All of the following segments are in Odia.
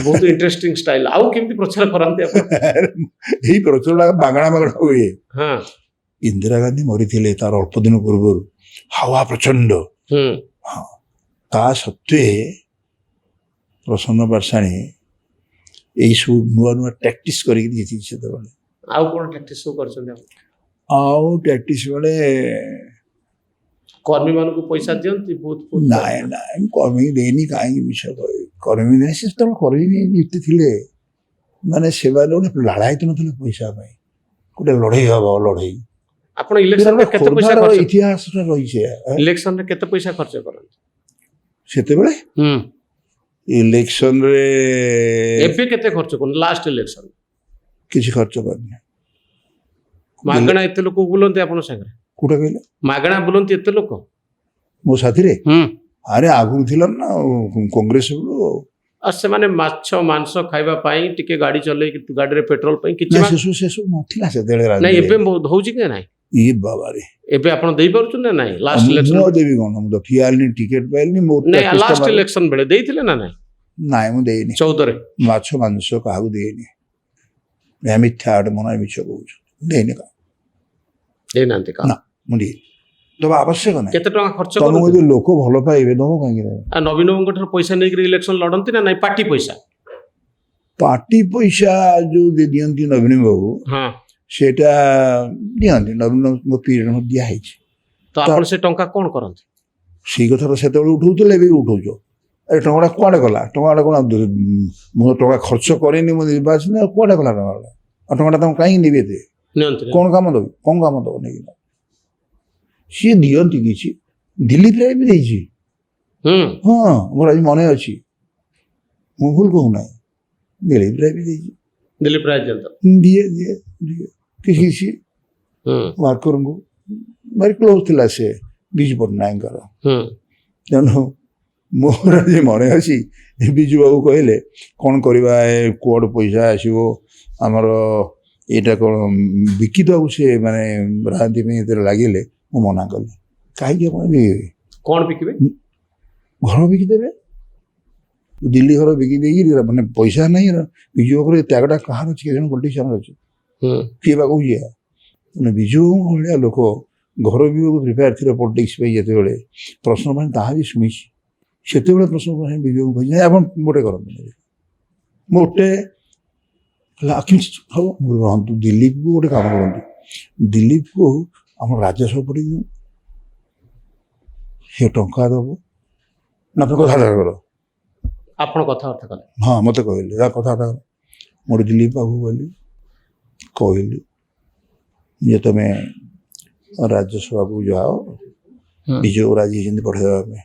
ବହୁତ ଇଣ୍ଟରେଷ୍ଟିଂ ଷ୍ଟାଇଲ। ଆଉ କେମିତି ପ୍ରଚାର କରନ୍ତି ଆପଣ? ଏଇ ପ୍ରଚାର ମାଗଣା ମାଗଣା ହୁଏ। ହଁ ଇନ୍ଦିରା ଗାନ୍ଧୀ ମରିଥିଲେ ତାର ଅଳ୍ପ ଦିନ ପୂର୍ବରୁ, ହାୱା ପ୍ରଚଣ୍ଡ। ହୁଁ ହଁ, ତା ସତ୍ତ୍ୱେ ପ୍ରସନ୍ନ ପାଟ୍ଟଶାଣୀ ଏଇସବୁ ନୂଆ ନୂଆ ପ୍ରାକ୍ଟିସ୍ କରିକି ଜିତିଛି ସେତେବେଳେ। ଆଉ କଣ ପ୍ରାକ୍ଟିସ୍ ସବୁ କରିଛନ୍ତି ଆପଣ? ଆଉ ପ୍ରାକ୍ଟିସ୍ ବେଳେ କର୍ମୀ ମାନଙ୍କୁ ପଇସା ଦିଅନ୍ତି ବହୁତ ନାଇଁ ନାଇଁ କର୍ମୀ ଦେଇନି, କାହିଁକି ମିଛ କହିବି, କର୍ମୀ ନାହିଁ। ସେ ଯେତେବେଳେ କର୍ମୀ ଜିତିଥିଲେ ମାନେ ସେମାନେ ଗୋଟେ ଲାଳାୟିତ ନଥିଲେ ପଇସା ପାଇଁ, ଗୋଟେ ଲଢ଼େଇ ହବ ଲଢ଼େଇ। ଆପଣ ଇଲେକ୍ସନରେ କେତେ ପଇସା ଖୋର୍ଦ୍ଧାର ଖର୍ଚ୍ଚ, ଇତିହାସଟା ରହିଛି। ଇଲେକ୍ସନରେ କେତେ ପଇସା ଖର୍ଚ୍ଚ କରନ୍ତି ସେତେବେଳେ ଇଲେକ୍ସନରେ ଏବେ କେତେ ଖର୍ଚ୍ଚ କରନ୍ତି? ଲାଷ୍ଟ ଇଲେକ୍ସନ କିଛି ଖର୍ଚ୍ଚ କରିନି। ମାଗଣା ଏତେ ଲୋକ ବୁଲନ୍ତି ଆପଣଙ୍କ ସାଙ୍ଗରେ? କୋଉଟା କହିଲେ? ମାଗଣା ବୁଲନ୍ତି ଏତେ ଲୋକ ମୋ ସାଥିରେ? ଆରେ ଆଗରୁ ଥିଲା ନା କଂଗ୍ରେସ ବେଳୁ। ଆଉ ସେମାନେ ମାଛ ମାଂସ ଖାଇବା ପାଇଁ ଟିକେ ଗାଡି ଚଲେଇକି ଗାଡିରେ ପେଟ୍ରୋଲ ପାଇଁ କିଛି ସେସବୁ ନଥିଲା ସେତେବେଳେ। ନାଇଁ ଏବେ ହଉଛି କି ନାଇଁ? ଇଏ ବାବାରେ, ଏବେ ଆପଣ ଦେଇପାରୁଛନ୍ତି ନା ନାଇଁ? ଲାଷ୍ଟ ଇଲେକ୍ସନ ମୁଁ ଦେବି କଣ, ମୁଁ ତ ଠିଆ ହେଲିନି, ଟିକେଟ ପାଇଲିନି। ଲାଷ୍ଟ ଇଲେକ୍ସନ ବେଳେ ଦେଇଥିଲେ ନା ନାଇଁ? ନାଇଁ ମୁଁ ଦେଇନି। 14ରେ ମାଛ ମାଂସ କାହାକୁ ଦେଇନି। ମିଥ୍ୟା ଆଡେ ମନା ମିଛ କହୁଛୁ, ଦେଇନି କାହାକୁ। ଦେଇନାହାନ୍ତି ନା, ମୁଁ ଦେଇନି। ଦବା ଆବଶ୍ୟକ ନାହିଁ। କେତେ ଟଙ୍କା ଖର୍ଚ୍ଚ ତମକୁ ଯଦି ଲୋକ ଭଲ ପାଇବେ ଦବ କାହିଁକି? ନବୀନ ବାବୁଙ୍କ ଠାରୁ ପଇସା ନେଇକି ଇଲେକ୍ସନ ଲଢନ୍ତି ନା ନାଇଁ? ପାର୍ଟି ପଇସା, ପାର୍ଟି ପଇସା ଯୋଉ ଦିଅନ୍ତି ନବୀନ ବାବୁ, ସେଇଟା ଦିଅନ୍ତି। ନବୀନ ବାବୁଙ୍କ ପିରିୟଡ ଦିଆ ହେଇଛି। ତ ଆପଣ ସେ ଟଙ୍କା କଣ କରନ୍ତି? ସେଇ କଥା ତ ସେତେବେଳେ ଉଠଉଥିଲେ, ଏବେ ଉଠଉଛ। ଏ ଟଙ୍କାଟା କୁଆଡେ ଗଲା? ଟଙ୍କାଟା କଣ ମୁଁ ଟଙ୍କା ଖର୍ଚ୍ଚ କରେନି ମୋ ନିର୍ବାଚନ, କୁଆଡେ ଗଲା ଟଙ୍କାଟା? ଆଉ ଟଙ୍କାଟା ତମ କାହିଁକି ନେବି ଏତେ? କଣ କାମ ଦବ? କଣ କାମ ଦବ ନେଇକି? ସିଏ ଦିଅନ୍ତି କିଛି। ଦିଲ୍ଲୀପ ରାୟ ବି ଦେଇଛି। ହଁ, ମୋର ଆଜି ମନେ ଅଛି, ମୁଁ ଭୁଲ କହୁନାହିଁ। ଦିଲ୍ଲୀପ ରାୟ ବି ଦେଇଛି। ଦିଲ୍ଲୀପ ରାୟ ଦିଏ ଦିଏ ଦିଏ କିଛି ୱାର୍କରଙ୍କୁ। ଭାରି କ୍ଲୋଜ ଥିଲା ସେ ବିଜୁ ପଟ୍ଟନାୟକଙ୍କର। ତେଣୁ ମୋର ଆଜି ମନେ ଅଛି, ବିଜୁ ବାବୁ କହିଲେ କ'ଣ କରିବା, କୁଆଡ଼ୁ ପଇସା ଆସିବ, ଆମର ଏଇଟା କ'ଣ ବିକିଦେବୁ? ସେ ମାନେ ରାଜନୀତି ପାଇଁ ଏଥିରେ ଲାଗିଲେ। ମୁଁ ମନା କଲି, କାହିଁକି ଆପଣ ବିକିବେ? କ'ଣ ବିକିବେ? ଘର ବିକିଦେବେ। ଦିଲ୍ଲୀ ଘର ବିକି ଦେଇକି ମାନେ ପଇସା ନାହିଁ। ବିଜୁ ବାବୁର ତ୍ୟାଗଟା କାହାର ଅଛି? କେଜଣ ପଲିଟିସିଆନର ଅଛି? କିଏ ବା କହୁଛି? ମାନେ ବିଜୁ ବାବୁଙ୍କ ଭଳିଆ ଲୋକ ଘର ବିକିବାକୁ ପ୍ରିପେୟାର ଥିଲେ ପଲିଟିକ୍ସ ପାଇଁ। ଯେତେବେଳେ ପ୍ରଶ୍ନ ପାଇଁ ତାହା ବି ଶୁଣିଛି, ସେତେବେଳେ ପ୍ରଶ୍ନ ପାଇଁ ବିଜୁ ବାବୁ କହିଛି ଆପଣ ଗୋଟେ କରନ୍ତୁ, ମୋଟେ ହବ ରହନ୍ତୁ। ଦିଲ୍ଲୀପକୁ ଗୋଟେ କାମ କରନ୍ତୁ, ଦିଲ୍ଲୀପକୁ ଆମର ରାଜସ୍ୱ ପଡ଼ି ସେ ଟଙ୍କା ଦବ ନା? ଆପଣ କଥାବାର୍ତ୍ତା କର, ଆପଣ କଥାବାର୍ତ୍ତା କଲେ? ହଁ, ମତେ କହିଲେ କଥାବାର୍ତ୍ତା କର। ମୋର ଦିଲ୍ଲୀପ ବାବୁ ବୋଲି କହିଲି ଯେ ତମେ ରାଜ୍ୟସଭାକୁ ଯାଅ, ବିଜୁ ରାଜି ହେଇଛନ୍ତି ପଠେଇବା ପାଇଁ,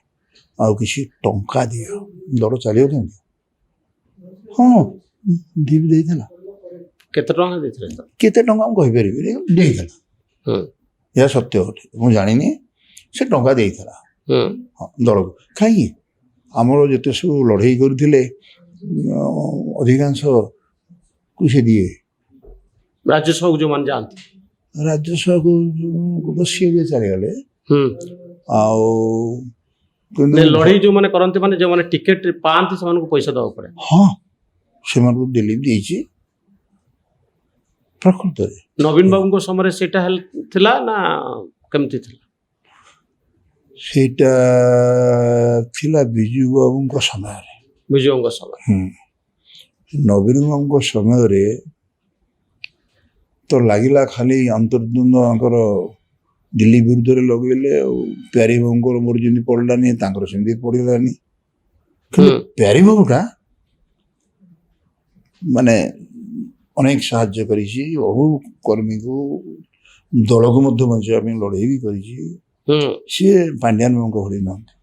ଆଉ କିଛି ଟଙ୍କା ଦିଅ, ଦଳ ଚାଲିବ କେମିତି? ହଁ, ଦେଇଥିଲା। କେତେ ଟଙ୍କା ଦେଇଥିଲେ? କେତେ ଟଙ୍କା ମୁଁ କହିପାରିବିନି, ଦେଇଥିଲା। ଏହା ସତ୍ୟ ଅଟେ, ମୁଁ ଜାଣିନି। ସେ ଟଙ୍କା ଦେଇଥିଲା ହଁ ଦଳକୁ। କାହିଁକି? ଆମର ଯେତେ ସବୁ ଲଢ଼େଇ କରୁଥିଲେ ଅଧିକାଂଶ କୁ ସେ ଦିଏ। ରାଜ୍ୟସଭାକୁ ଯୋଉମାନେ ଯାଆନ୍ତି, ରାଜ୍ୟସଭାକୁ ସିଏ ଚାଲିଗଲେ। ଆଉ ଲଢ଼େଇ ଯୋଉମାନେ କରନ୍ତି, ମାନେ ଯୋଉମାନେ ଟିକେଟ ପାଆନ୍ତି, ସେମାନଙ୍କୁ ପଇସା ଦେବାକୁ ପଡେ। ହଁ, ସେମାନଙ୍କୁ ଦିଲ୍ଲୀପ ଦେଇଛି ପ୍ରକୃତରେ। ନବୀନ ବାବୁଙ୍କ ସମୟରେ ସେଇଟା ଥିଲା ନା କେମିତି ଥିଲା? ସେଇଟା ଥିଲା ବିଜୁ ବାବୁଙ୍କ ସମୟରେ। ବିଜୁ ବାବୁଙ୍କ ସମୟରେ। ନବୀନ ବାବୁଙ୍କ ସମୟରେ ତ ଲାଗିଲା ଖାଲି ଅନ୍ତର୍ଦ୍ୱନ୍ଦ୍ୱଙ୍କର ଦିଲ୍ଲୀ ବିରୁଦ୍ଧରେ ଲଗେଇଲେ। ଆଉ ପ୍ୟାରୀ ବାବୁଙ୍କର ମୋର ଯେମିତି ପଡ଼ିଲାନି, ତାଙ୍କର ସେମିତି ପଡ଼ିଲାନି। ପ୍ୟାରୀ ବାବୁଟା ମାନେ ଅନେକ ସାହାଯ୍ୟ କରିଛି, ବହୁ କର୍ମୀକୁ, ଦଳକୁ ମଧ୍ୟ ବଞ୍ଚିବା ପାଇଁ ଲଢ଼େଇ ବି କରିଛି। ସିଏ ପାଣ୍ଡିଆନ ବାବୁଙ୍କ ଭଳି ନୁହନ୍ତି।